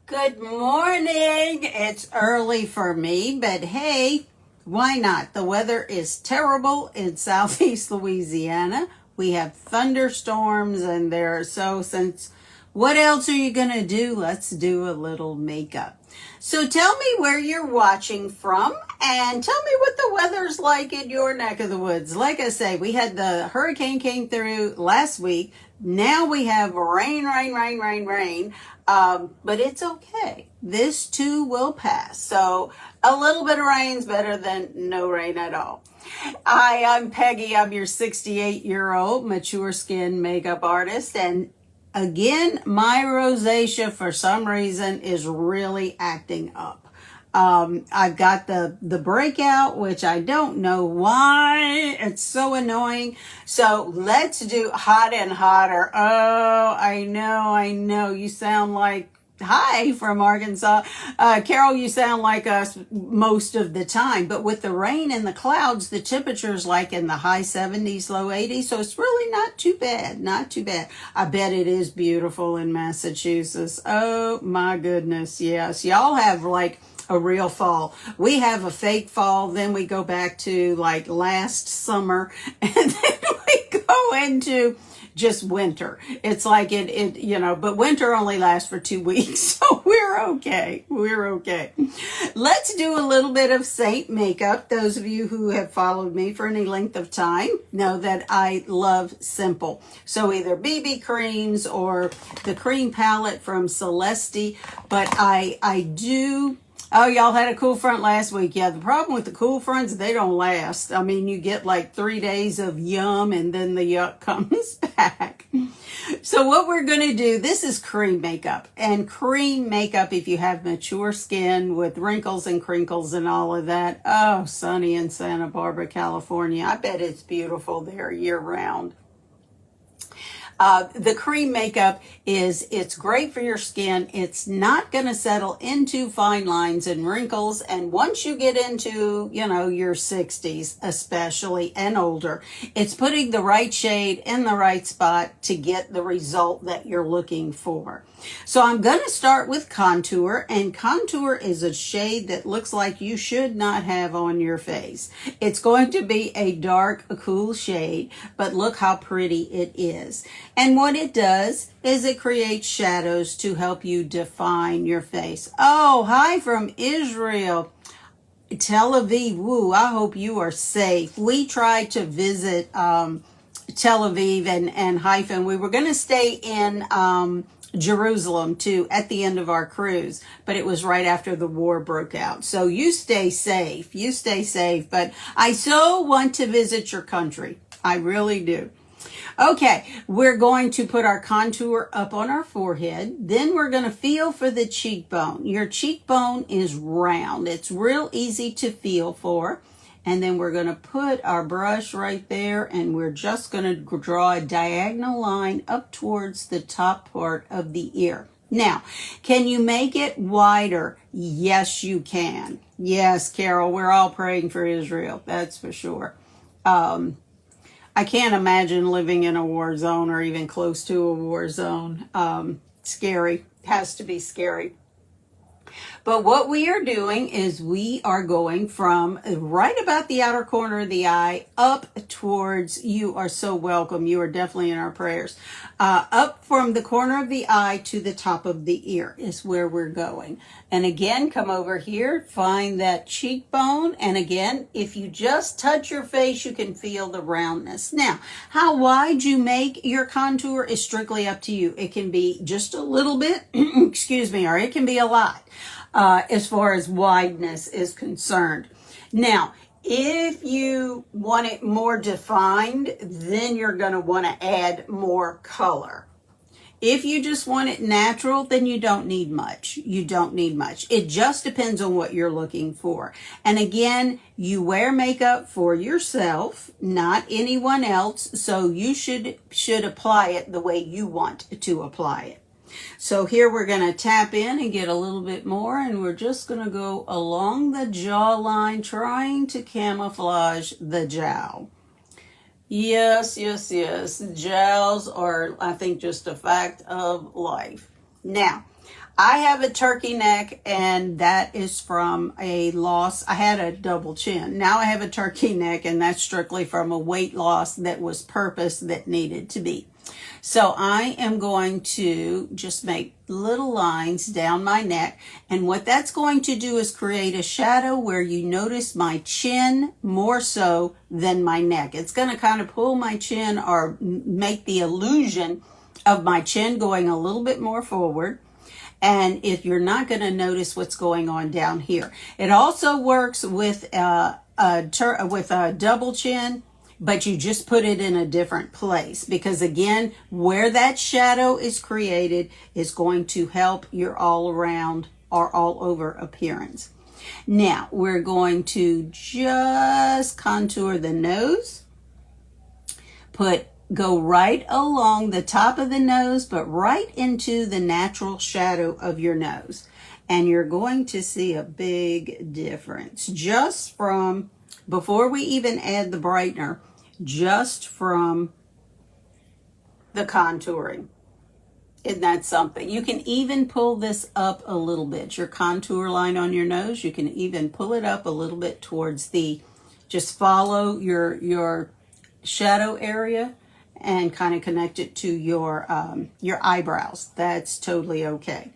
Good morning. It's early for me, but hey, why not? The weather is terrible in southeast Louisiana. We have thunderstorms and since what else are you going to do? Let's do a little makeup. So tell me where you're watching from and tell me what the weather's like in your neck of the woods. Like I say, we had the hurricane came through last week. Now we have rain. But it's okay. This too will pass. So a little bit of rain's better than no rain at all. Hi, I'm Peggy. I'm your 68-year-old mature skin makeup artist. And again, my rosacea for some reason is really acting up. I've got the breakout, which I don't know why. It's so annoying. So let's do hot and hotter. Oh, I know. You sound like, hi from Arkansas. Carol, you sound like us most of the time. But with the rain and the clouds, the temperature's like in the high 70s, low 80s. So it's really not too bad. Not too bad. I bet it is beautiful in Massachusetts. Oh my goodness. Yes. Y'all have like a real fall. We have a fake fall, then we go back to like last summer, and then we go into just winter. It's like but winter only lasts for 2 weeks, so we're okay. Let's do a little bit of Seint makeup. Those of you who have followed me for any length of time know that I love simple. So either BB creams or the cream palette from Celeste, but I do. Oh, y'all had a cool front last week. Yeah, the problem with the cool fronts, they don't last. I mean, you get like 3 days of yum and then the yuck comes back. So what we're going to do, this is cream makeup. And cream makeup, if you have mature skin with wrinkles and crinkles and all of that. Oh, sunny in Santa Barbara, California. I bet it's beautiful there year round. The cream makeup it's great for your skin. It's not going to settle into fine lines and wrinkles. And once you get into, your 60s, especially, and older, it's putting the right shade in the right spot to get the result that you're looking for. So I'm going to start with contour, and contour is a shade that looks like you should not have on your face. It's going to be a dark, cool shade, but look how pretty it is. And what it does is it creates shadows to help you define your face. Oh, hi from Israel. Tel Aviv, woo, I hope you are safe. We tried to visit Tel Aviv and Haifa. We were going to stay in Jerusalem too at the end of our cruise, but it was right after the war broke out. So you stay safe, but I so want to visit your country. I really do. Okay, we're going to put our contour up on our forehead. Then we're going to feel for the cheekbone. Your cheekbone is round. It's real easy to feel for. And then we're going to put our brush right there, and we're just going to draw a diagonal line up towards the top part of the ear. Now, can you make it wider? Yes, you can. Yes, Carol, we're all praying for Israel. That's for sure. I can't imagine living in a war zone or even close to a war zone. Scary. Has to be scary. But what we are doing is we are going from right about the outer corner of the eye up towards, you are so welcome. You are definitely in our prayers. Up from the corner of the eye to the top of the ear is where we're going. And again, come over here, find that cheekbone. And again, if you just touch your face, you can feel the roundness. Now, how wide you make your contour is strictly up to you. It can be just a little bit, excuse me, or it can be a lot. As far as wideness is concerned. Now, if you want it more defined, then you're going to want to add more color. If you just want it natural, then you don't need much. It just depends on what you're looking for. And again, you wear makeup for yourself, not anyone else, so you should apply it the way you want to apply it. So here we're going to tap in and get a little bit more, and we're just going to go along the jawline, trying to camouflage the jowl. Yes. Jowls are, I think, just a fact of life. Now, I have a turkey neck, and that is from a loss. I had a double chin. Now I have a turkey neck, and that's strictly from a weight loss that was purpose that needed to be. So I am going to just make little lines down my neck. And what that's going to do is create a shadow where you notice my chin more so than my neck. It's going to kind of pull my chin or make the illusion of my chin going a little bit more forward. And if you're not going to notice what's going on down here. It also works with a double chin, but you just put it in a different place, because again, where that shadow is created is going to help your all around or all over appearance. Now we're going to just contour the nose, go right along the top of the nose, but right into the natural shadow of your nose. And you're going to see a big difference just from, before we even add the brightener, just from the contouring. Isn't that something? You can even pull this up a little bit. Your contour line on your nose, you can even pull it up a little bit towards just follow your shadow area and kind of connect it to your eyebrows. That's totally okay.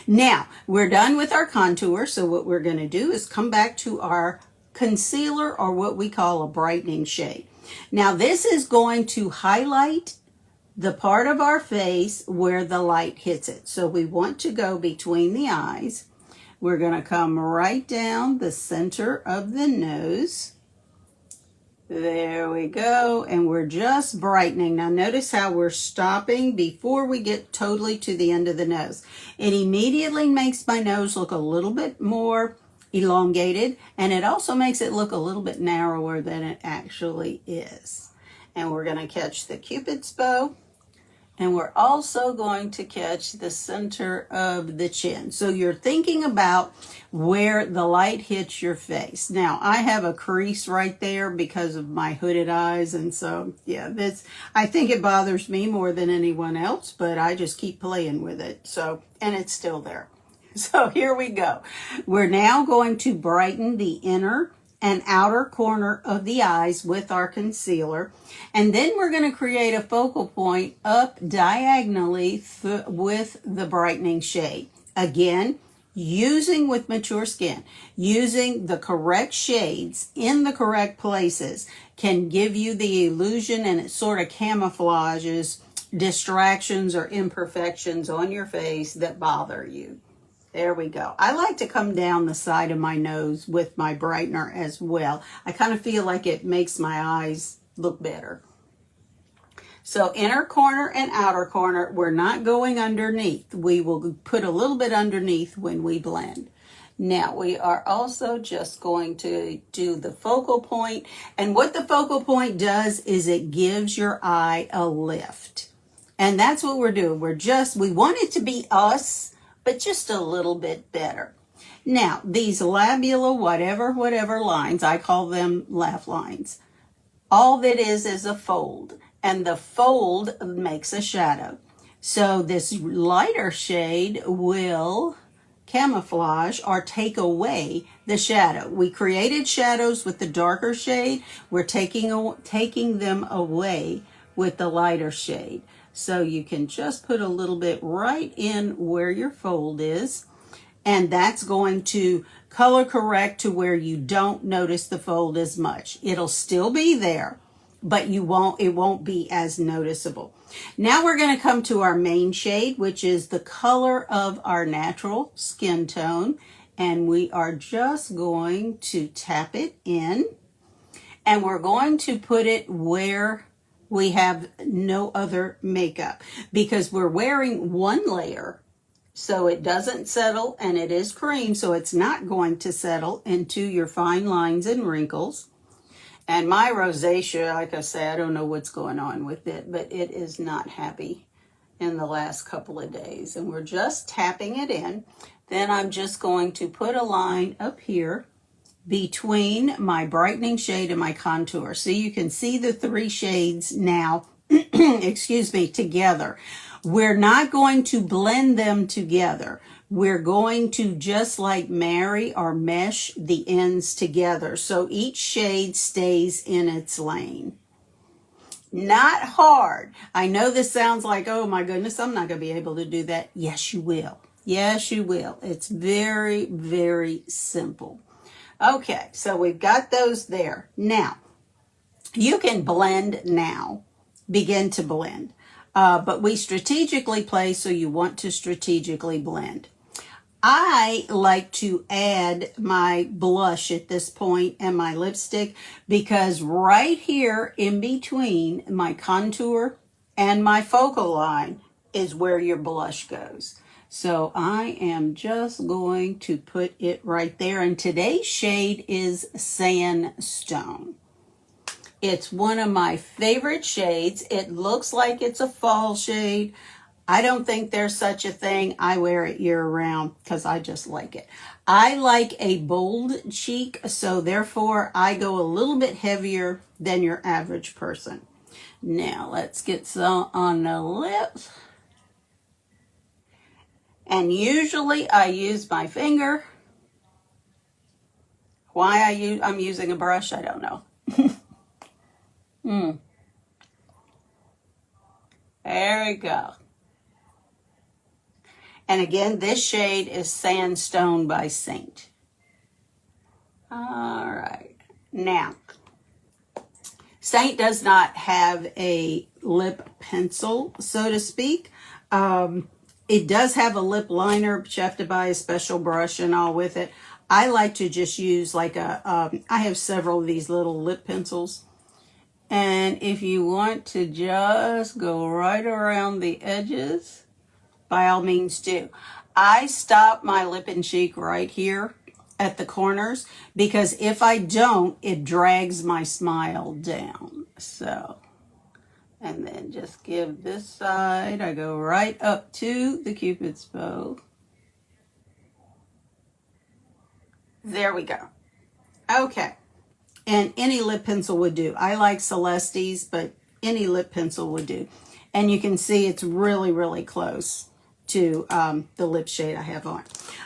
Now, we're done with our contour, so what we're going to do is come back to our concealer, or what we call a brightening shade. Now, this is going to highlight the part of our face where the light hits it. So we want to go between the eyes. We're going to come right down the center of the nose. There we go, and we're just brightening. Now notice how we're stopping before we get totally to the end of the nose. It immediately makes my nose look a little bit more elongated, and it also makes it look a little bit narrower than it actually is. And we're going to catch the Cupid's bow, and we're also going to catch the center of the chin. So you're thinking about where the light hits your face. Now, I have a crease right there because of my hooded eyes, and so, yeah, I think it bothers me more than anyone else, but I just keep playing with it. So, and it's still there. So here we go. We're now going to brighten the inner and outer corner of the eyes with our concealer, and then we're going to create a focal point up diagonally with the brightening shade. Again, using with mature skin, using the correct shades in the correct places can give you the illusion, and it sort of camouflages distractions or imperfections on your face that bother you. There we go. I like to come down the side of my nose with my brightener as well. I kind of feel like it makes my eyes look better. So inner corner and outer corner, we're not going underneath. We will put a little bit underneath when we blend. Now we are also just going to do the focal point. And what the focal point does is it gives your eye a lift. And that's what we're doing. We want it to be us, but just a little bit better. Now, these labia, whatever lines, I call them laugh lines. All that is a fold, and the fold makes a shadow. So this lighter shade will camouflage or take away the shadow. We created shadows with the darker shade. We're taking them away with the lighter shade. So you can just put a little bit right in where your fold is, and that's going to color correct to where you don't notice the fold as much. It'll still be there, but it won't be as noticeable. Now we're going to come to our main shade, which is the color of our natural skin tone, and we are just going to tap it in, and we're going to put it where we have no other makeup, because we're wearing one layer, so it doesn't settle, and it is cream, so it's not going to settle into your fine lines and wrinkles. And my rosacea, like I say, I don't know what's going on with it, but it is not happy in the last couple of days. And we're just tapping it in. Then I'm just going to put a line up here between my brightening shade and my contour. So you can see the three shades now, excuse me, together. We're not going to blend them together. we're going to just like marry or mesh the ends together so each shade stays in its lane. Not hard. I know this sounds like, oh my goodness, I'm not going to be able to do that. Yes, you will. Yes, you will. It's very, very simple. Okay, so we've got those there. Now, you can blend now. Begin to blend. But we strategically play, so you want to strategically blend. I like to add my blush at this point and my lipstick because right here in between my contour and my focal line is where your blush goes. So I am just going to put it right there. And today's shade is Sandstone. It's one of my favorite shades. It looks like it's a fall shade. I don't think there's such a thing. I wear it year round because I just like it. I like a bold cheek, so therefore I go a little bit heavier than your average person. Now let's get some on the lips. And usually I use my finger. Why I'm using a brush, I don't know. There we go. And again, this shade is Sandstone by Seint. All right. Now, Seint does not have a lip pencil, so to speak. It does have a lip liner, but you have to buy a special brush and all with it. I like to just use like I have several of these little lip pencils. And if you want to just go right around the edges, by all means do. I stop my Lip&Cheek right here at the corners because if I don't, it drags my smile down. So, and then just give this side, I go right up to the Cupid's bow. There we go. Okay. And any lip pencil would do. I like Celeste's, but any lip pencil would do. And you can see it's really, really close to the lip shade I have on.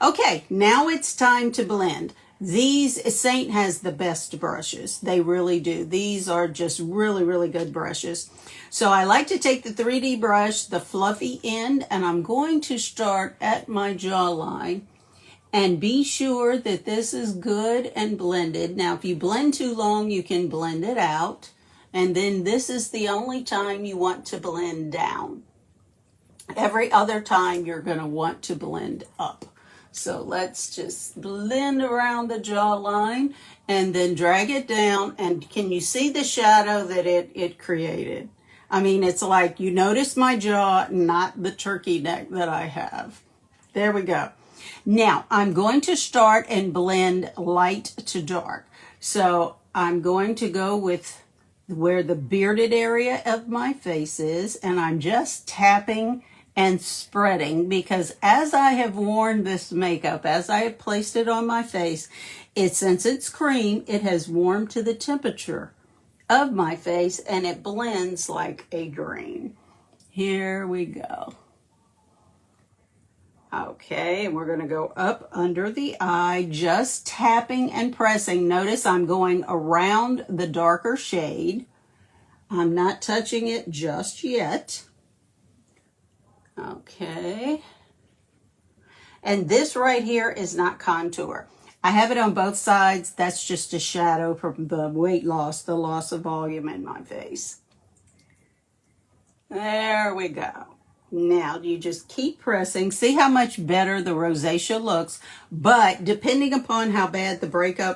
Okay, now it's time to blend. These, Seint has the best brushes. They really do. These are just really, really good brushes. So I like to take the 3D brush, the fluffy end, and I'm going to start at my jawline. And be sure that this is good and blended. Now, if you blend too long, you can blend it out. And then this is the only time you want to blend down. Every other time you're going to want to blend up. So let's just blend around the jawline and then drag it down. And can you see the shadow that it created? I mean, it's like you notice my jaw, not the turkey neck that I have. There we go. Now, I'm going to start and blend light to dark. So I'm going to go with where the bearded area of my face is, and I'm just tapping and spreading because as I have worn this makeup, as I have placed it on my face, since it's cream, it has warmed to the temperature of my face and it blends like a green. Here we go. Okay, and we're going to go up under the eye, just tapping and pressing. Notice I'm going around the darker shade. I'm not touching it just yet. Okay. And this right here is not contour. I have it on both sides. That's just a shadow from the weight loss, the loss of volume in my face. There we go. Now you just keep pressing. See how much better the rosacea looks, but depending upon how bad the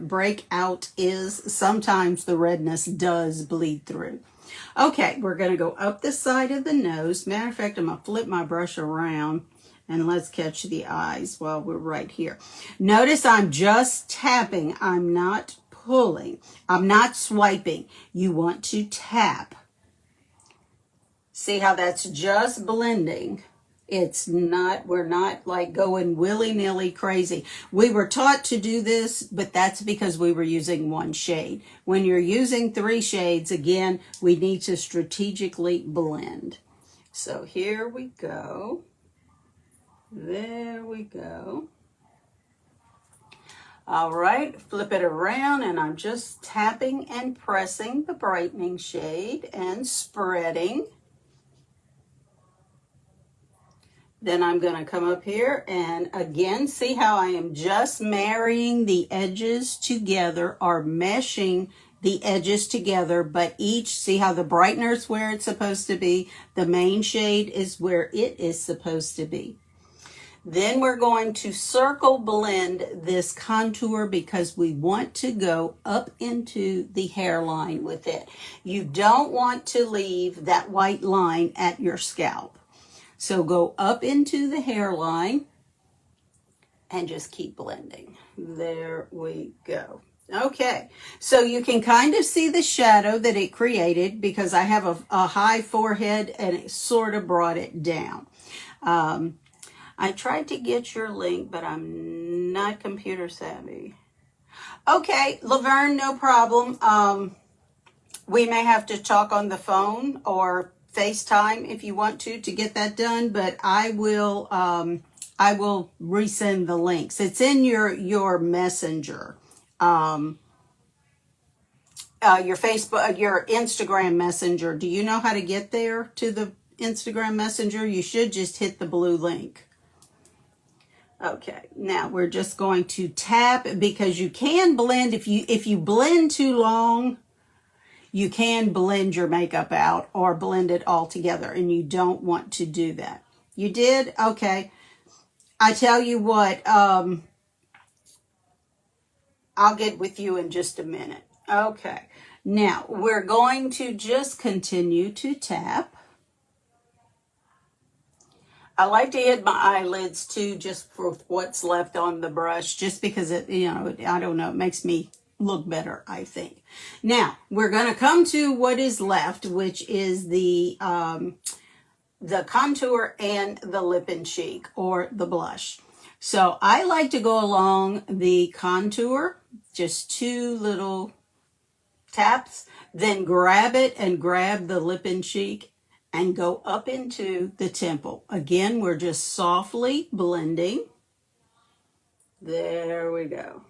breakout is, sometimes the redness does bleed through. Okay, we're going to go up the side of the nose. Matter of fact, I'm going to flip my brush around and let's catch the eyes while we're right here. Notice I'm just tapping. I'm not pulling. I'm not swiping. You want to tap. See how that's just blending. It's not, we're not like going willy-nilly crazy. We were taught to do this, but that's because we were using one shade. When you're using 3 shades, again, we need to strategically blend. So here we go. There we go. All right, flip it around, and I'm just tapping and pressing the brightening shade and spreading. Then I'm going to come up here and again, see how I am just marrying the edges together, or meshing the edges together, but each, see how the brightener is where it's supposed to be, the main shade is where it is supposed to be. Then we're going to circle blend this contour because we want to go up into the hairline with it. You don't want to leave that white line at your scalp. So go up into the hairline and just keep blending. There we go. Okay, so you can kind of see the shadow that it created because I have a high forehead and it sort of brought it down. I tried to get your link, but I'm not computer savvy. Okay, Laverne, no problem. We may have to talk on the phone or FaceTime if you want to get that done, but I will resend the links. It's in your messenger, your Facebook, your Instagram messenger. Do you know how to get there to the Instagram messenger? You should just hit the blue link. Okay, now we're just going to tap because you can blend if you blend too long. You can blend your makeup out or blend it all together, and you don't want to do that. You did? Okay. I tell you what, I'll get with you in just a minute. Okay. Now, we're going to just continue to tap. I like to hit my eyelids too, just for what's left on the brush, just because it, I don't know, it makes me look better, I think. Now, we're going to come to what is left, which is the contour and the Lip&Cheek, or the blush. So I like to go along the contour, just 2 little taps, then grab it and grab the Lip&Cheek and go up into the temple. Again, we're just softly blending. There we go.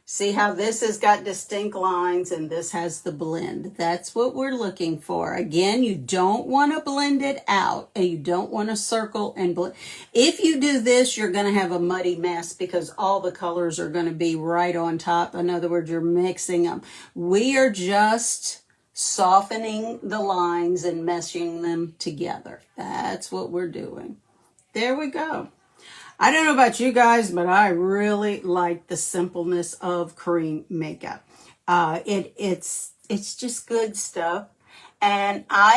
See how this has got distinct lines and this has the blend. That's what we're looking for. Again, you don't want to blend it out and you don't want to circle and blend. If you do this, you're going to have a muddy mess because all the colors are going to be right on top. In other words, you're mixing them. We are just softening the lines and meshing them together. That's what we're doing. There we go. I don't know about you guys, but I really like the simpleness of cream makeup. It's just good stuff. And I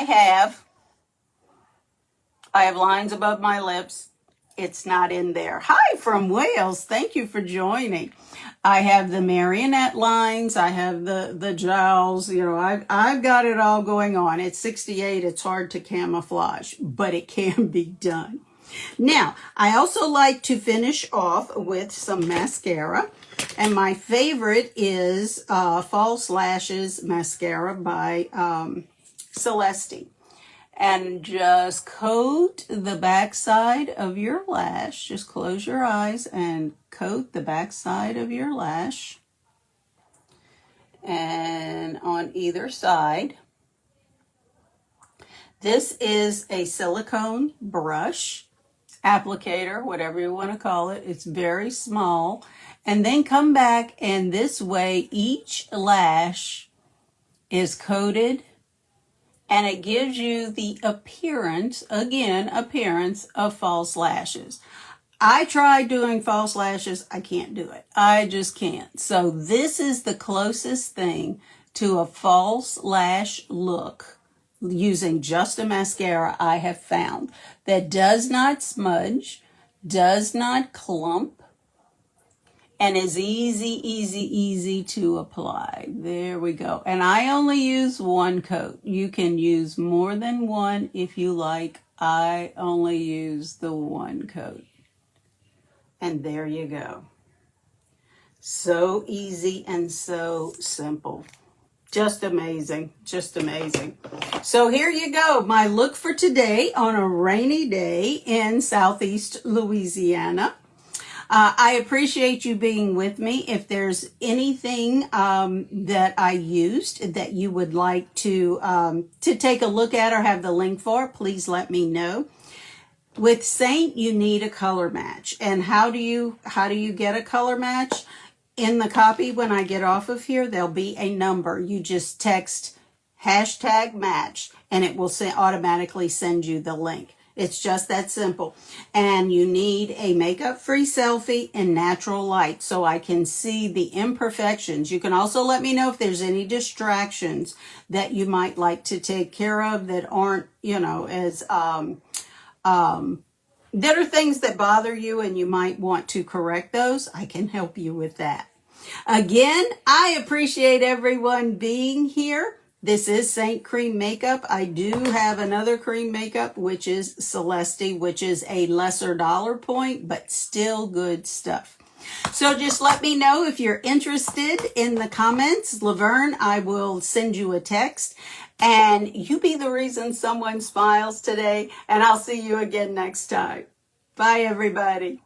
have lines above my lips. It's not in there. Hi from Wales. Thank you for joining. I have the marionette lines. I have the jowls. I've got it all going on. It's 68. It's hard to camouflage, but it can be done. Now, I also like to finish off with some mascara, and my favorite is False Lashes Mascara by Celeste. And just coat the backside of your lash. Just close your eyes and coat the backside of your lash. And on either side. This is a silicone brush. Applicator, whatever you want to call it. It's very small. And then come back, and this way each lash is coated, and it gives you the appearance of false lashes. I tried doing false lashes. I can't do it. I just can't. So this is the closest thing to a false lash look using just a mascara I have found that does not smudge, does not clump, and is easy to apply. There we go. And I only use 1 coat. You can use more than 1 if you like. I only use the 1 coat. And there you go. So easy and so simple. Just amazing. Just amazing. So here you go. My look for today on a rainy day in Southeast Louisiana. I appreciate you being with me. If there's anything that I used that you would like to take a look at or have the link for, please let me know. With Seint, you need a color match. And how do you get a color match? In the copy, when I get off of here, there'll be a number. You just text #match and it will automatically send you the link. It's just that simple. And you need a makeup-free selfie in natural light so I can see the imperfections. You can also let me know if there's any distractions that you might like to take care of that aren't, as that are things that bother you and you might want to correct those. I can help you with that. Again, I appreciate everyone being here. This is Seint Cream Makeup. I do have another cream makeup, which is Celeste, which is a lesser dollar point, but still good stuff. So just let me know if you're interested in the comments. Laverne, I will send you a text. And you be the reason someone smiles today. And I'll see you again next time. Bye, everybody.